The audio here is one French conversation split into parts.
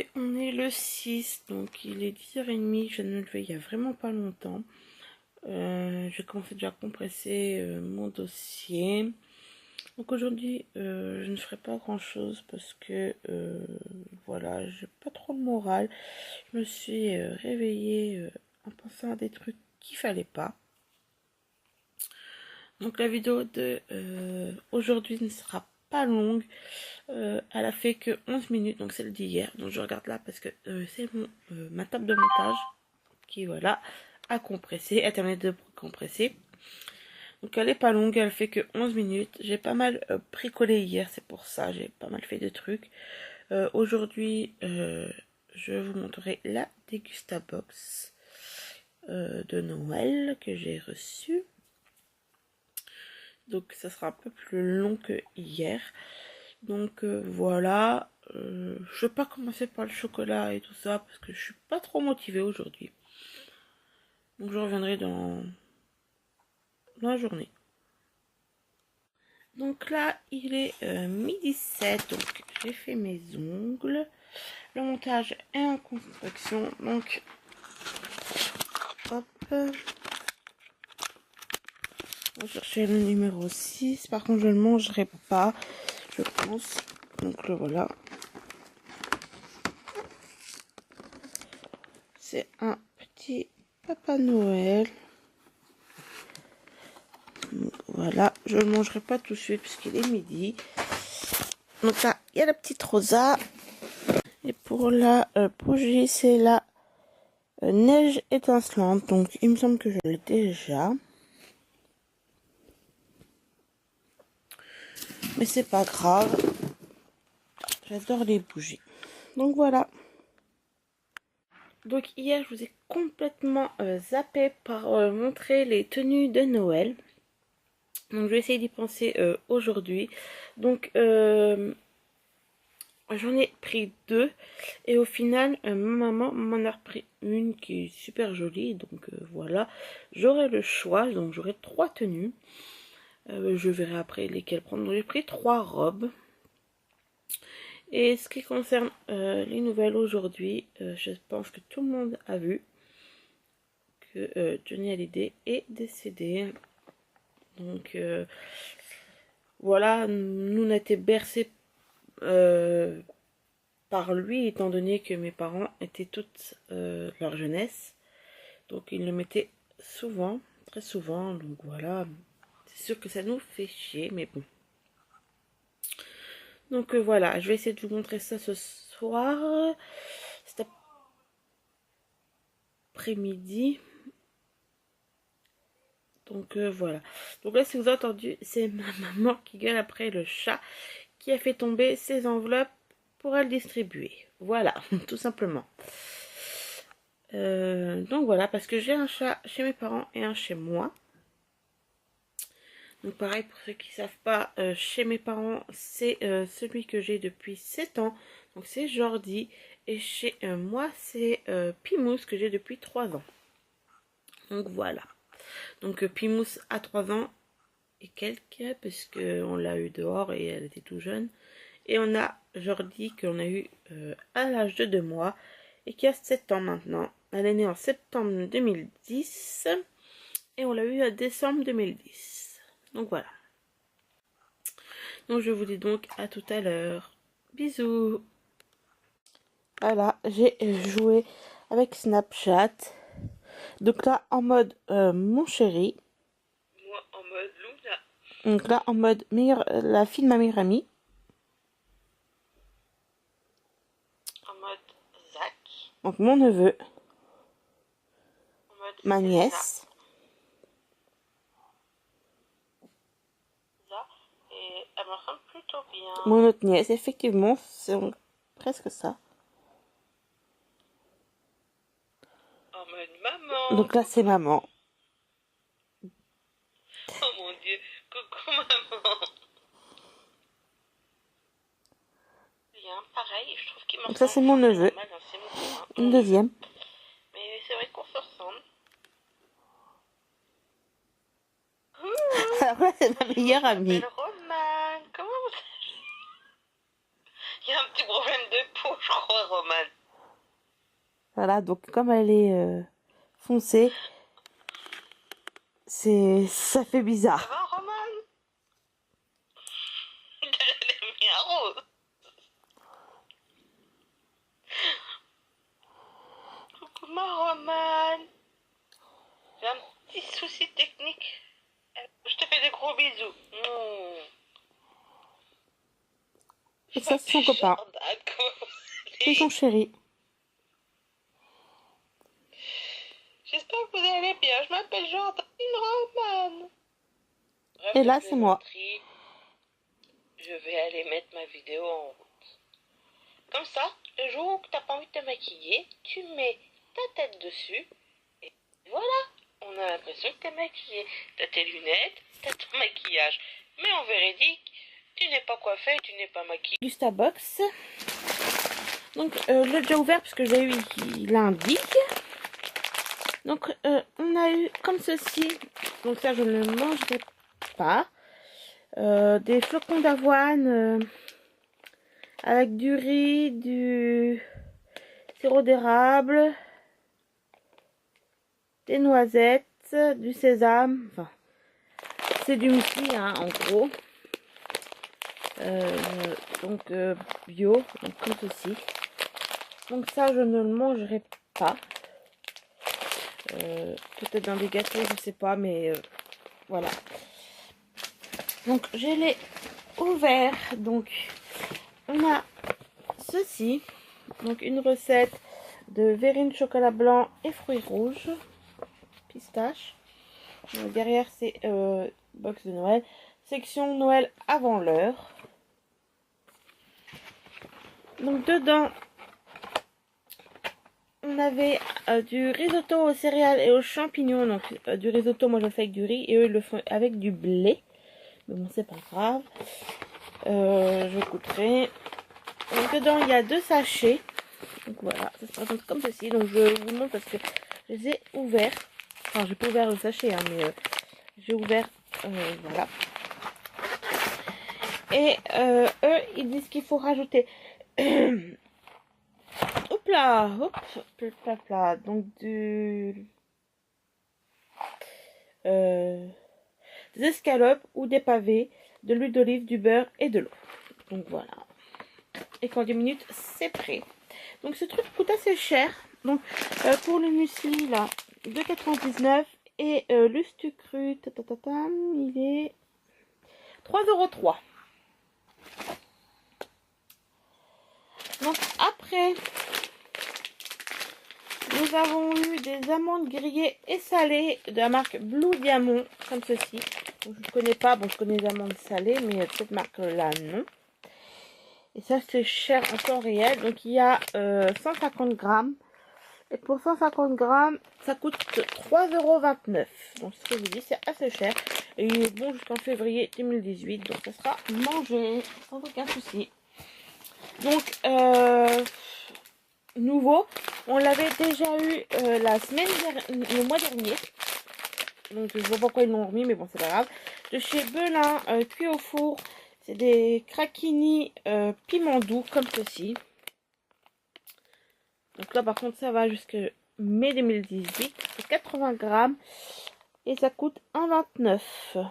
Aujourd'hui, on est le 6, donc il est 10h30, je viens de me lever il y a vraiment pas longtemps. J'ai commencé déjà à compresser mon dossier. Donc aujourd'hui, je ne ferai pas grand chose parce que voilà, j'ai pas trop le moral. Je me suis réveillée en pensant à des trucs qu'il fallait pas. Donc la vidéo de aujourd'hui ne sera pas longue. Elle a fait que 11 minutes, donc celle d'hier. Donc je regarde là parce que c'est ma table de montage qui voilà a compressé, a terminé de compresser. Donc elle est pas longue, elle fait que 11 minutes. J'ai pas mal bricolé hier, c'est pour ça, j'ai pas mal fait de trucs. Aujourd'hui, je vous montrerai la Degustabox de Noël que j'ai reçue. Donc ça sera un peu plus long que hier. Donc voilà, je vais pas commencer par le chocolat et tout ça parce que je suis pas trop motivée aujourd'hui. Donc je reviendrai dans la journée. Donc là il est midi 7, donc j'ai fait mes ongles. Le montage est en construction, donc hop. On va chercher le numéro 6. Par contre je ne le mangerai pas, je pense. Donc le voilà. C'est un petit Papa Noël. Donc, voilà, je ne le mangerai pas tout de suite puisqu'il est midi. Donc là, il y a la petite Rosa. Et pour la bougie, c'est la neige étincelante. Donc il me semble que je l'ai déjà. Mais c'est pas grave. J'adore les bougies. Donc voilà. Donc hier, je vous ai complètement zappé par montrer les tenues de Noël. Donc je vais essayer d'y penser aujourd'hui. Donc j'en ai pris deux. Et au final, ma maman m'en a repris une qui est super jolie. Donc voilà, j'aurai le choix. Donc j'aurai 3 tenues. Je verrai après lesquelles prendre. Donc j'ai pris 3 robes. Et ce qui concerne les nouvelles aujourd'hui, je pense que tout le monde a vu que Johnny Hallyday est décédé. Donc voilà, nous on a été bercés par lui, étant donné que mes parents étaient toute leur jeunesse. Donc ils le mettaient souvent, très souvent. Donc voilà, c'est sûr que ça nous fait chier, mais bon. Donc voilà, je vais essayer de vous montrer ça ce soir, cet après-midi. Donc voilà. Donc là, si vous avez entendu, c'est ma maman qui gueule après le chat qui a fait tomber ses enveloppes pour le distribuer. Voilà, tout simplement. Donc voilà, parce que j'ai un chat chez mes parents et un chez moi. Donc pareil, pour ceux qui ne savent pas, chez mes parents, c'est celui que j'ai depuis 7 ans. Donc c'est Jordi. Et chez moi, c'est Pimousse que j'ai depuis 3 ans. Donc voilà. Donc Pimousse a 3 ans et quelques, parce qu'on l'a eu dehors et elle était tout jeune. Et on a Jordi qu'on a eu à l'âge de 2 mois et qui a 7 ans maintenant. Elle est née en septembre 2010 et on l'a eu à décembre 2010. Donc voilà. Donc je vous dis donc à tout à l'heure. Bisous. Voilà, j'ai joué avec Snapchat. Donc là en mode mon chéri. Moi en mode Luna. Donc là en mode la fille de ma meilleure amie. En mode Zach. Donc mon neveu. En mode Ma Selena. nièce. Ça. Et elle me ressemble plutôt bien. Mon autre nièce, effectivement, c'est presque ça. En mode maman. Donc là c'est maman. Oh mon dieu. Coucou maman. Bien, pareil, je trouve qu'il me Donc ça c'est ressemble. mon neveu. Normal, hein, c'est mon Une deuxième. neveu. Mais c'est vrai qu'on se ressemble. Alors là c'est ma meilleure amie. Je m'appelle Romane. Comment vous allez? Il y a un petit problème de peau, je crois, Roman. Voilà, donc comme elle est foncée, ça fait Ça bizarre. va, Roman? Elle est bien rose. Coucou, ma Roman. J'ai un petit souci technique. Je te fais des gros bisous. Et ça, c'est son copain. C'est son chéri. J'espère que vous allez bien. Je m'appelle Jordan Roman. Bref, Et de là, c'est moi. plaisanterie, je vais aller mettre ma vidéo en route. Comme ça, le jour où tu n'as pas envie de te maquiller, tu mets ta tête dessus. Et voilà, on a l'impression que tu es maquillée. Tu as tes lunettes, tu as ton maquillage. Mais en véridique, tu n'es pas coiffée, tu n'es pas maquillée. Gustabox. Donc, je l'ai déjà ouvert parce que j'ai eu lundi. Donc, on a eu comme ceci. Donc, ça, je ne mangerai pas. Des flocons d'avoine avec du riz, du sirop d'érable, des noisettes, du sésame. Enfin, c'est du muesli, hein, en gros. Donc, bio, donc comme ceci. Donc ça, je ne le mangerai pas. Peut-être dans des gâteaux, je sais pas, mais voilà. Donc je l'ai ouvert. Donc on a ceci. Donc une recette de verrine chocolat blanc et fruits rouges, pistache. Donc, derrière c'est box de Noël, section Noël avant l'heure. Donc dedans on avait du risotto aux céréales et aux champignons. Donc du risotto, moi je le fais avec du riz et eux ils le font avec du blé. Mais bon, c'est pas grave. Je goûterai. Donc dedans il y a 2 sachets. Donc voilà, ça se présente comme ceci. Donc je vous montre parce que je les ai ouverts. Enfin, j'ai pas ouvert le sachet, hein, mais j'ai ouvert. Voilà. Et eux, ils disent qu'il faut rajouter. Hop là, hop, là. Donc des escalopes ou des pavés, de l'huile d'olive, du beurre et de l'eau. Donc voilà. Et qu'en 10 minutes, c'est prêt. Donc ce truc coûte assez cher. Donc pour le muesli là, 2,99 et l'ustucru, il est 3,03 €. Donc après, nous avons eu des amandes grillées et salées de la marque Blue Diamond, comme ceci. Donc, je ne connais pas, bon je connais les amandes salées, mais cette marque là non. Et ça c'est cher en temps réel. Donc il y a 150 grammes. Et pour 150 grammes, ça coûte 3,29 €. Donc ce que je vous dis, c'est assez cher. Et il est bon jusqu'en février 2018. Donc ça sera mangé sans aucun souci. Donc nouveau, on l'avait déjà eu le mois dernier. Donc je vois pas pourquoi ils l'ont remis, mais bon c'est pas grave. De chez Belin, cuit au four. C'est des craquini piment doux comme ceci. Donc là par contre ça va jusque mai 2018. C'est 80 grammes et ça coûte 1,29 €.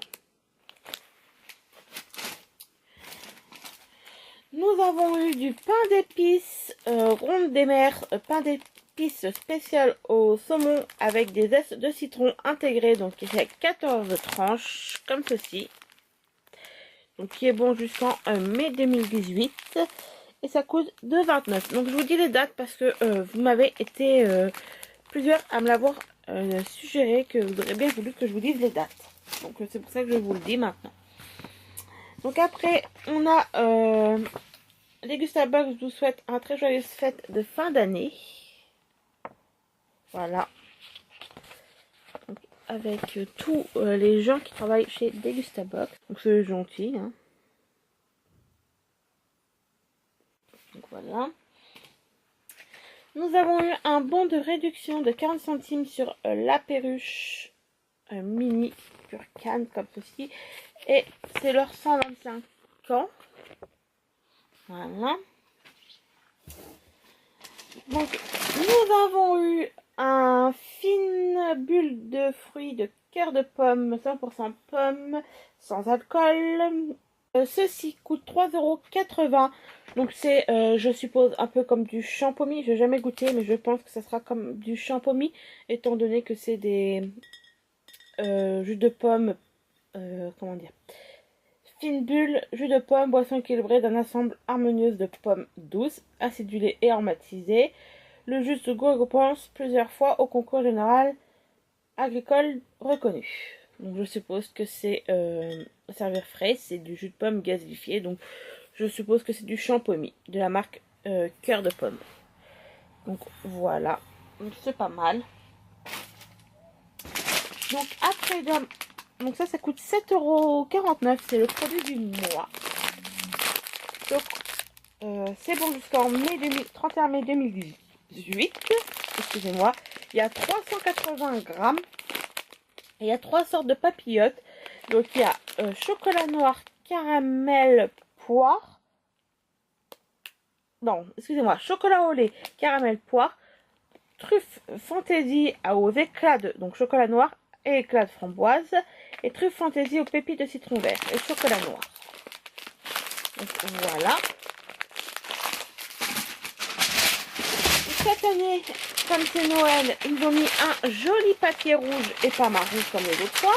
Nous avons eu du pain d'épices ronde des mers, pain d'épices spécial au saumon avec des zestes de citron intégrés. Donc il y a 14 tranches comme ceci. Donc qui est bon jusqu'en mai 2018. Et ça coûte 2,29 €. Donc je vous dis les dates parce que vous m'avez été plusieurs à me l'avoir suggéré, que vous aurez bien voulu que je vous dise les dates. Donc c'est pour ça que je vous le dis maintenant. Donc après on a les Gustabox vous souhaite un très joyeuse fête de fin d'année. Voilà. Donc, avec tous les gens qui travaillent chez Degustabox. Donc c'est gentil, hein. Donc voilà. Nous avons eu un bon de réduction de 40 centimes sur la perruche mini pure canne comme ceci. Et c'est leur 125 ans. Voilà. Donc, nous avons eu un fine bulle de fruits de cœur de pomme, 100% pomme, sans alcool. Ceci coûte 3,80 €. Donc c'est, je suppose, un peu comme du champomis. Je n'ai jamais goûté, mais je pense que ça sera comme du champomis, étant donné que c'est des jus de pomme, comment dire, fine bulle, jus de pomme, boisson équilibrée d'un ensemble harmonieuse de pommes douces, acidulées et aromatisées. Le jus de goût récompense plusieurs fois au concours général agricole reconnu. Donc je suppose que c'est servir frais, c'est du jus de pomme gazéifié, donc je suppose que c'est du champomis de la marque cœur de pomme. Donc voilà, donc c'est pas mal. Donc après, donc ça coûte 7,49 €, c'est le produit du mois. Donc c'est bon jusqu'en 31 mai 2018, excusez-moi. Il y a 380 grammes. Et il y a 3 sortes de papillotes. Donc il y a chocolat noir, caramel, poire. Non, excusez-moi, chocolat au lait, caramel, poire. Truffe fantaisie aux éclats de, donc chocolat noir et éclats de framboise. Et truffe fantaisie aux pépites de citron vert et chocolat noir. Donc voilà. Cette année, comme c'est Noël, ils ont mis un joli papier rouge et pas marron comme les autres fois.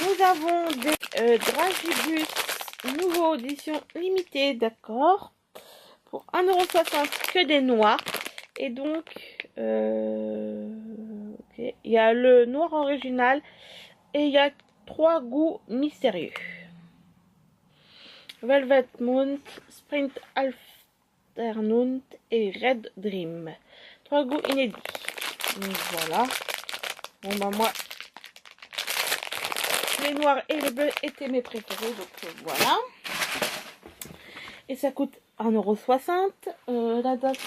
Nous avons des Dragibus nouveau édition limitée, d'accord, pour 1,60 € que des noirs. Et donc, ok, il y a le noir original et il y a 3 goûts mystérieux. Velvet Moon, Sprint Afternoon et Red Dream. 3 goûts inédits. Donc voilà. Bon bah moi, les noirs et les bleus étaient mes préférés, donc voilà. Et ça coûte 1,60 €. La date.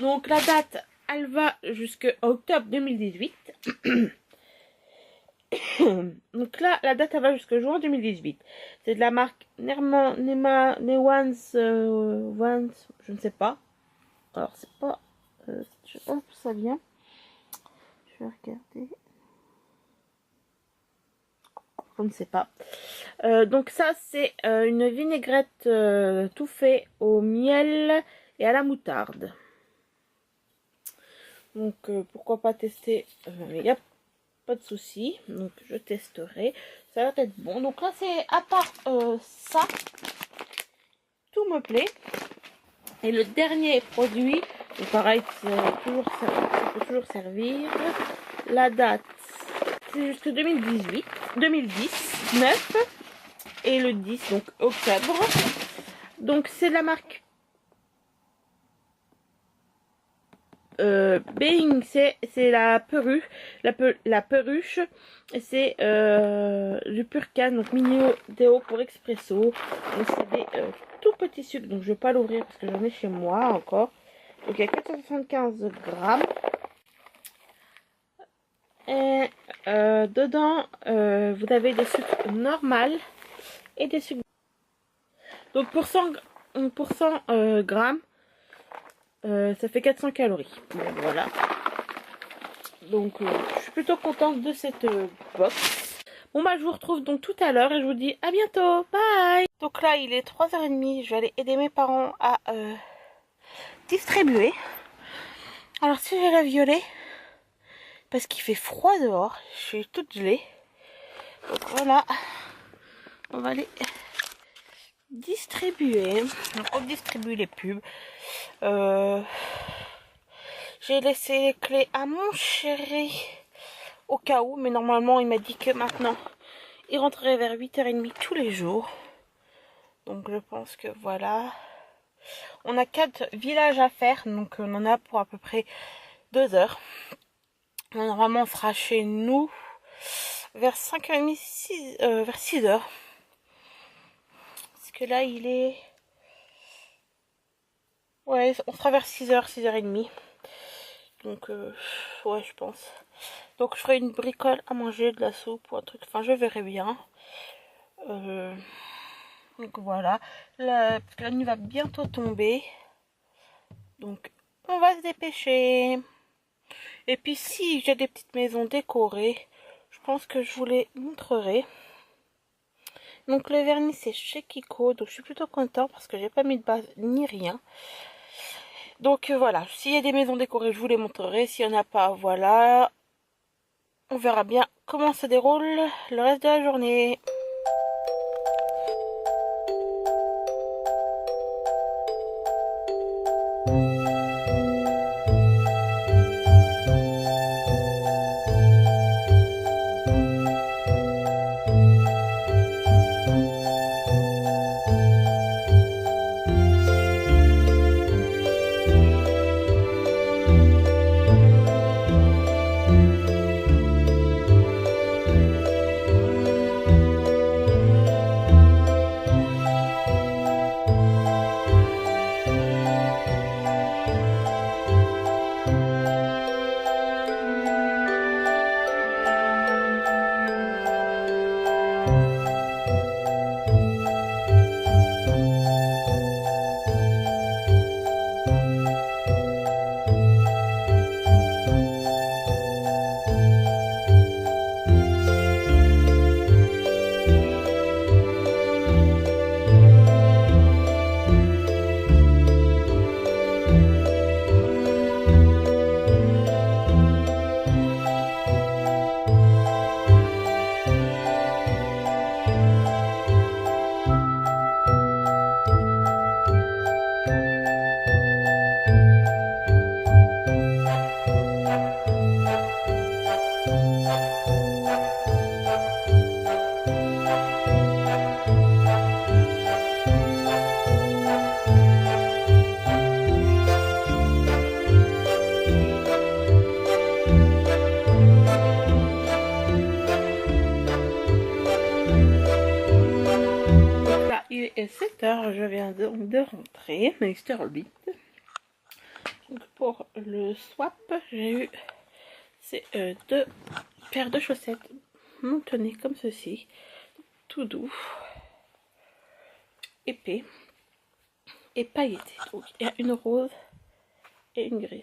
Donc la date, elle va jusqu'à octobre 2018. Donc là, la date, elle va jusqu'au juin 2018. C'est de la marque Newans, je ne sais pas. Alors c'est pas, je sais pas d'où ça vient. Je vais regarder. Je ne sais pas. Donc ça, c'est une vinaigrette tout fait au miel et à la moutarde. Donc pourquoi pas tester. Il n'y a pas de souci. Donc je testerai. Ça va être bon. Donc là, c'est à part ça, tout me plaît. Et le dernier produit, donc pareil, ça peut toujours servir. La date, c'est jusqu'en 2019 et le 10, donc octobre. Donc c'est la marque Being, c'est la perruche, la perruche, c'est du Purcan, donc mini déo pour expresso. Donc c'est des tout petits sucres, donc je vais pas l'ouvrir parce que j'en ai chez moi encore. Donc il y a 475 grammes. Et dedans, vous avez des sucres normales et des sucres. Donc pour 100 grammes, ça fait 400 calories. Bon, voilà. Donc je suis plutôt contente de cette box. Bon bah je vous retrouve donc tout à l'heure et je vous dis à bientôt. Bye. Donc là il est 3h30. Je vais aller aider mes parents à distribuer. Alors si j'ai la violet, parce qu'il fait froid dehors, je suis toute gelée. Donc voilà. On va aller distribuer. Donc on distribue les pubs. J'ai laissé les clés à mon chéri au cas où, mais normalement il m'a dit que maintenant il rentrerait vers 8h30 tous les jours. Donc je pense que voilà. On a 4 villages à faire, donc on en a pour à peu près 2 heures. Normalement on sera chez nous vers 5h30, vers 6h. Parce que là il est... Ouais, on sera vers 6h, 6h30. Donc ouais je pense. Donc je ferai une bricole à manger, de la soupe ou un truc. Enfin je verrai bien. Donc voilà, parce que la nuit va bientôt tomber. Donc on va se dépêcher. Et puis si j'ai des petites maisons décorées, je pense que je vous les montrerai. Donc le vernis c'est chez Kiko, donc je suis plutôt content parce que j'ai pas mis de base ni rien. Donc voilà, s'il y a des maisons décorées, je vous les montrerai. S'il n'y en a pas, voilà. On verra bien comment ça déroule le reste de la journée. Il est 7h, je viens de rentrer, Mr. Hobbit. Donc pour le swap, j'ai eu deux paires de chaussettes montonnées comme ceci, tout doux, épais et pailletés. Donc il y a une rose et une grise.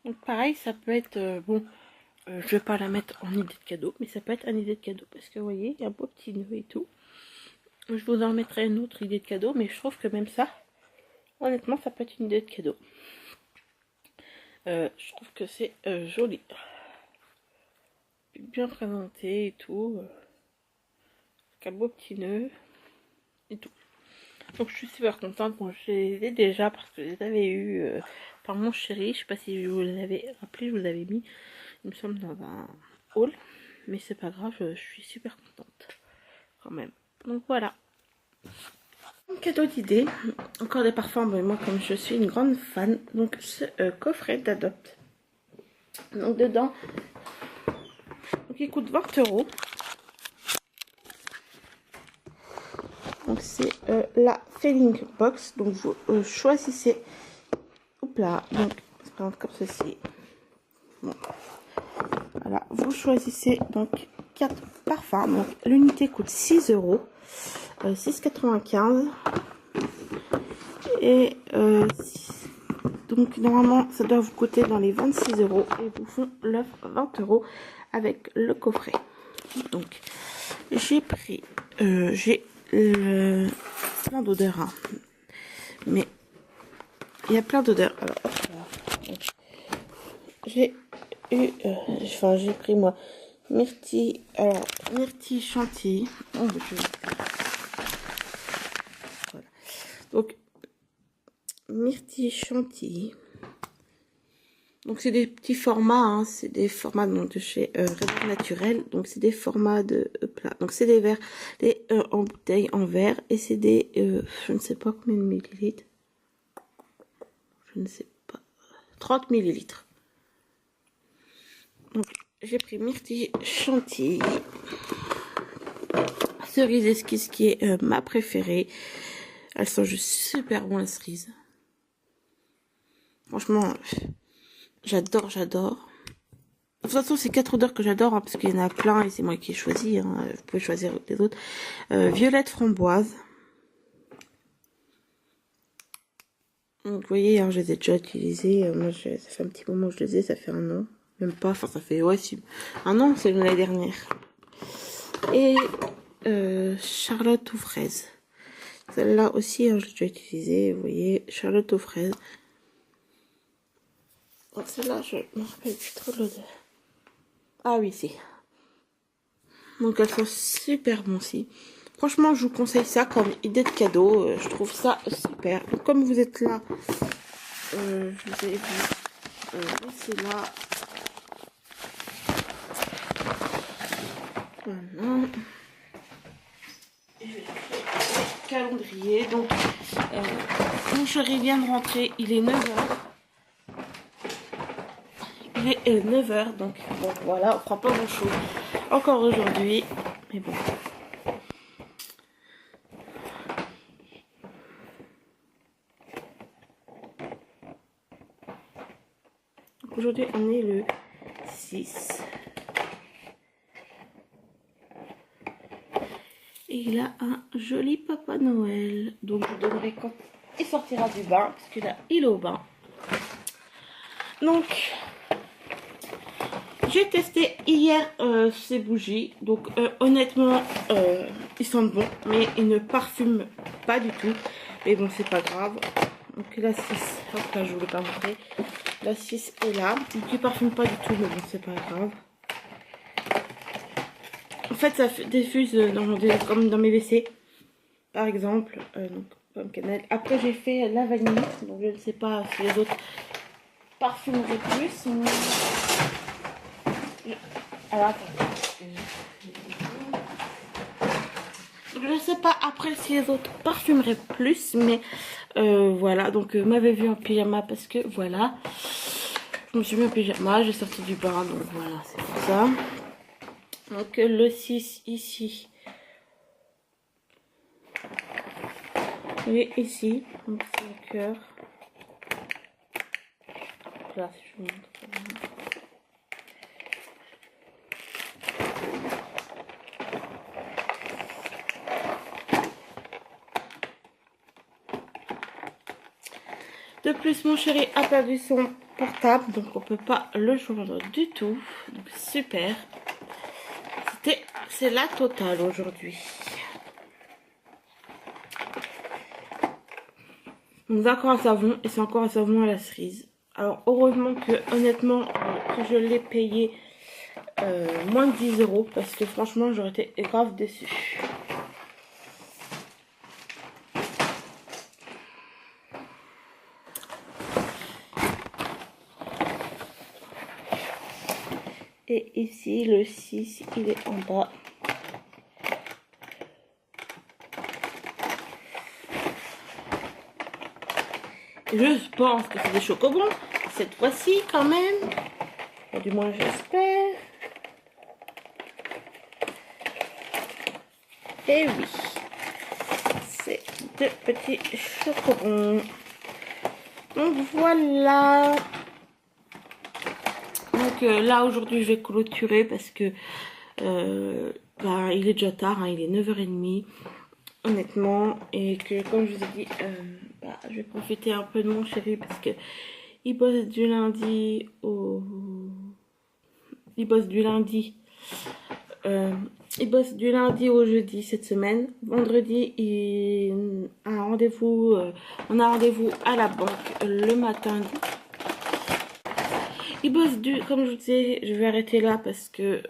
Donc pareil, ça peut être bon. Je vais pas la mettre en idée de cadeau, mais ça peut être une idée de cadeau parce que vous voyez, il y a un beau petit nœud et tout. Je vous en mettrai une autre idée de cadeau, mais je trouve que même ça, honnêtement, ça peut être une idée de cadeau. Je trouve que c'est joli, bien présenté et tout, avec un beau petit nœud et tout. Donc je suis super contente. Bon, je les ai déjà parce que je les avais eu par mon chéri. Je sais pas si je vous l'avais rappelé, je vous l'avais mis, il me semble, dans un haul, mais c'est pas grave, je suis super contente quand même. Donc voilà. Un cadeau d'idée, encore des parfums, mais moi comme je suis une grande fan, donc ce coffret d'Adopt. Donc dedans, donc il coûte 20 €. Donc c'est la Feeling Box. Donc vous choisissez, hop là, donc c'est présente comme ceci. Bon. Voilà, vous choisissez donc 4 parfums. Donc l'unité coûte 6 €, 6,95 €. Et donc normalement ça doit vous coûter dans les 26 € et vous font l'offre 20 € avec le coffret. Donc j'ai pris j'ai plein d'odeurs, hein. Mais il y a plein d'odeurs. Alors j'ai eu enfin j'ai pris moi myrtille, alors myrtille chantilly. Oh, voilà. Donc myrtille chantilly. Donc c'est des petits formats, hein, c'est des formats de chez Réserve Naturelle. Donc c'est des formats de plat. Donc c'est des verres, en bouteille en verre, et c'est des je ne sais pas combien de millilitres. Je ne sais pas. 30 millilitres. Donc j'ai pris myrtille chantilly, cerise esquisse qui est ma préférée. Elles sont juste super bon, la cerise. Franchement, j'adore. toute façon, c'est 4 odeurs que j'adore, hein, parce qu'il y en a plein et c'est moi qui ai choisi. Hein, vous pouvez choisir les autres. Violette framboise. Donc, vous voyez, hein, je les ai déjà utilisés. Moi, ça fait un petit moment que je les ai, ça fait un an. Même pas, enfin, ça fait, ouais, si, un an, c'est l'année dernière. Et Charlotte aux fraises. Celle-là aussi, hein, je l'ai déjà utilisée. Vous voyez, Charlotte aux fraises. Celle-là, je me rappelle plus trop de l'odeur. Ah oui, si. Donc, elles sont super bon aussi. Franchement, je vous conseille ça comme idée de cadeau. Je trouve ça super. Donc, comme vous êtes là, je vous ai vu laisser là. Voilà. Et je vais créer le calendrier. Donc, mon chéri vient de rentrer. Il est 9h. Il est 9h. Donc, bon, voilà, on prend pas grand chose encore aujourd'hui. Mais bon. Aujourd'hui, on est le 6. Et il a un joli Papa Noël. Donc, je donnerai quand il sortira du bain. Parce que là, il est au bain. Donc, j'ai testé hier ces bougies. Donc, honnêtement, ils sentent bon. Mais ils ne parfument pas du tout. Mais bon, c'est pas grave. Donc, la 6. Hop là, je voulais pas montrer. La 6 est là. Donc, ils ne parfument pas du tout. Mais bon, c'est pas grave. En fait, ça diffuse comme dans mes WC, par exemple, donc comme cannelle. Après, j'ai fait la vanille, donc je ne sais pas si les autres parfumeraient plus. Alors, attends. Je ne sais pas après si les autres parfumeraient plus, mais voilà. Donc, m'avait vu en pyjama parce que voilà, je me suis mis en pyjama, j'ai sorti du bain, donc voilà, c'est pour ça. Donc, le 6 ici. Et ici, un petit cœur. Là, si je vous montre. De plus, mon chéri a perdu son portable, donc on peut pas le joindre du tout. Donc super. C'est la totale aujourd'hui. Donc encore un savon et c'est encore un savon à la cerise. Alors heureusement que honnêtement que je l'ai payé moins de 10 € parce que franchement j'aurais été grave déçue. Et ici le 6 il est en bas. Je pense que c'est des chocobons cette fois-ci quand même. Ou du moins j'espère. Et oui, c'est deux petits chocobons. Donc voilà. Donc là aujourd'hui je vais clôturer parce que il est déjà tard, hein, il est 9h30 honnêtement. Et que comme je vous ai dit, je vais profiter un peu de mon chéri parce que il bosse du lundi au... Il bosse du lundi. Il bosse du lundi au jeudi cette semaine. Vendredi, il a un rendez-vous. On a rendez-vous à la banque le matin. Il bosse comme je vous disais, je vais arrêter là parce que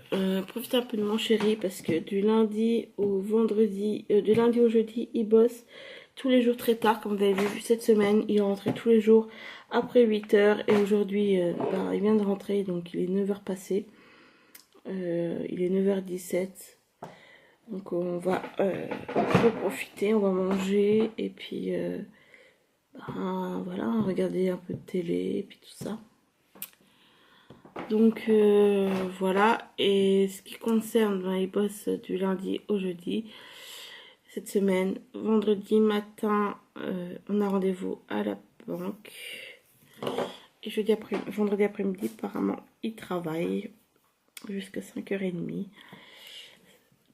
profitez un peu de mon chéri parce que du lundi au vendredi, du lundi au jeudi, il bosse tous les jours très tard. Comme vous avez vu cette semaine, il est rentré tous les jours après 8h et aujourd'hui, il vient de rentrer donc il est 9h passé. Il est 9h17. Donc on va profiter, on va manger et puis voilà, regarder un peu de télé et puis tout ça. Donc voilà, et ce qui concerne, il bosse du lundi au jeudi cette semaine. Vendredi matin, on a rendez-vous à la banque. Et vendredi après-midi, apparemment, il travaille. jusqu'à 5h30.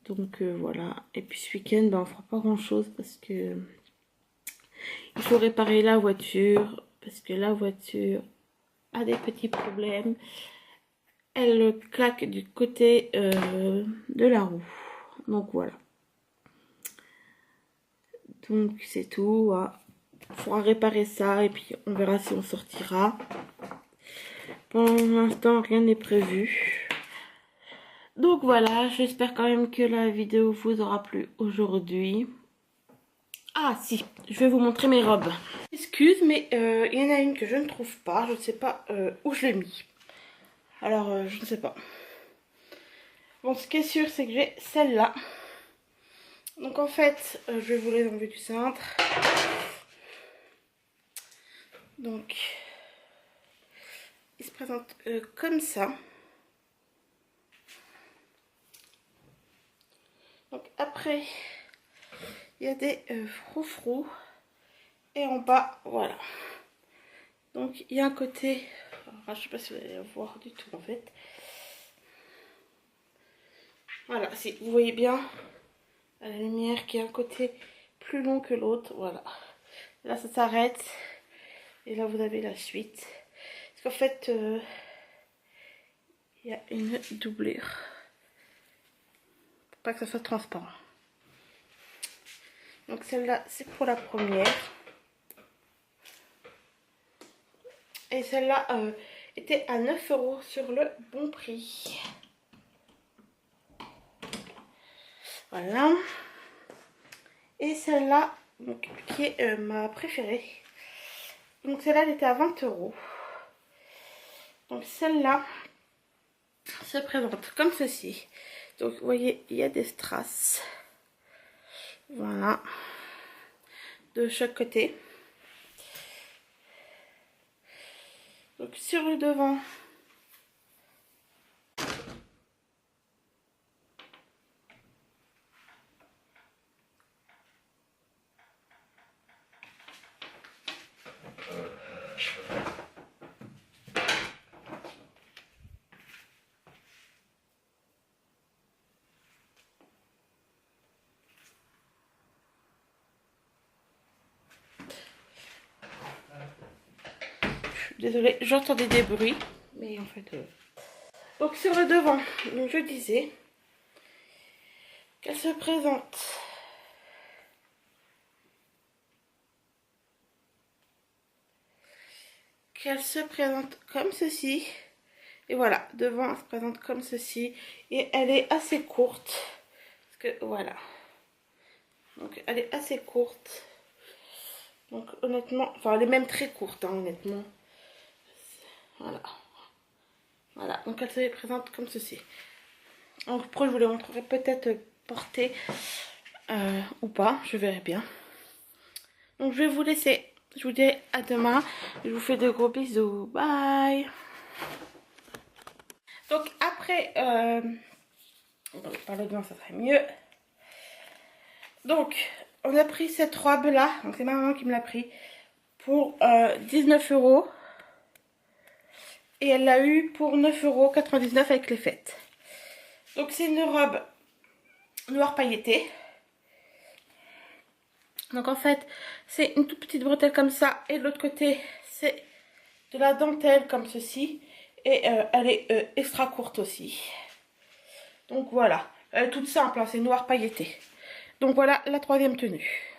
Donc voilà. Et puis ce week-end, ben, on fera pas grand chose parce que il faut réparer la voiture. Parce que la voiture a des petits problèmes. Elle claque du côté de la roue. Donc voilà. Donc c'est tout. Il faudra réparer ça et puis on verra si on sortira. Pour l'instant, rien n'est prévu. Donc voilà, j'espère quand même que la vidéo vous aura plu aujourd'hui. Ah si, je vais vous montrer mes robes. Excuse, mais il y en a une que je ne trouve pas. Je ne sais pas où je l'ai mis. Alors, je ne sais pas. Bon, ce qui est sûr, c'est que j'ai celle-là. Donc en fait, je vais vous les enlever du cintre. Donc, il se présente comme ça. Donc après, il y a des froufrous. Et en bas, voilà. Donc il y a un côté, alors, je ne sais pas si vous allez le voir du tout en fait. Voilà, si vous voyez bien à la lumière qu'il y a un côté plus long que l'autre, voilà. Là ça s'arrête et là vous avez la suite. Parce qu'en fait, il y a une doublure. Pour pas que ça soit transparent. Donc celle-là c'est pour la première. Et celle-là était à 9 € sur le bon prix. Voilà. Et celle-là, donc qui est ma préférée. Donc celle-là, elle était à 20 €. Donc celle-là se présente comme ceci. Donc vous voyez, il y a des strass. Voilà. De chaque côté. Donc sur le devant, désolée, j'entendais des bruits. Mais en fait... Donc sur le devant, donc je disais qu'elle se présente comme ceci. Et voilà, devant elle se présente comme ceci. Et elle est assez courte. Parce que voilà. Donc elle est assez courte. Donc honnêtement, enfin elle est même très courte hein, honnêtement. Voilà. Voilà, donc elle se présente comme ceci. Donc après je vous les montrerai peut-être portée ou pas, je verrai bien. Donc je vais vous laisser. Je vous dis à demain. Je vous fais de gros bisous. Bye. Donc après, par le devant ça serait mieux. Donc on a pris cette robe là. Donc c'est ma maman qui me l'a pris pour 19 €. Et elle l'a eu pour 9,99 € avec les fêtes. Donc c'est une robe noire pailletée. Donc en fait c'est une toute petite bretelle comme ça. Et de l'autre côté c'est de la dentelle comme ceci. Et elle est extra courte aussi. Donc voilà. Elle est toute simple, hein, c'est noir pailleté. Donc voilà la troisième tenue.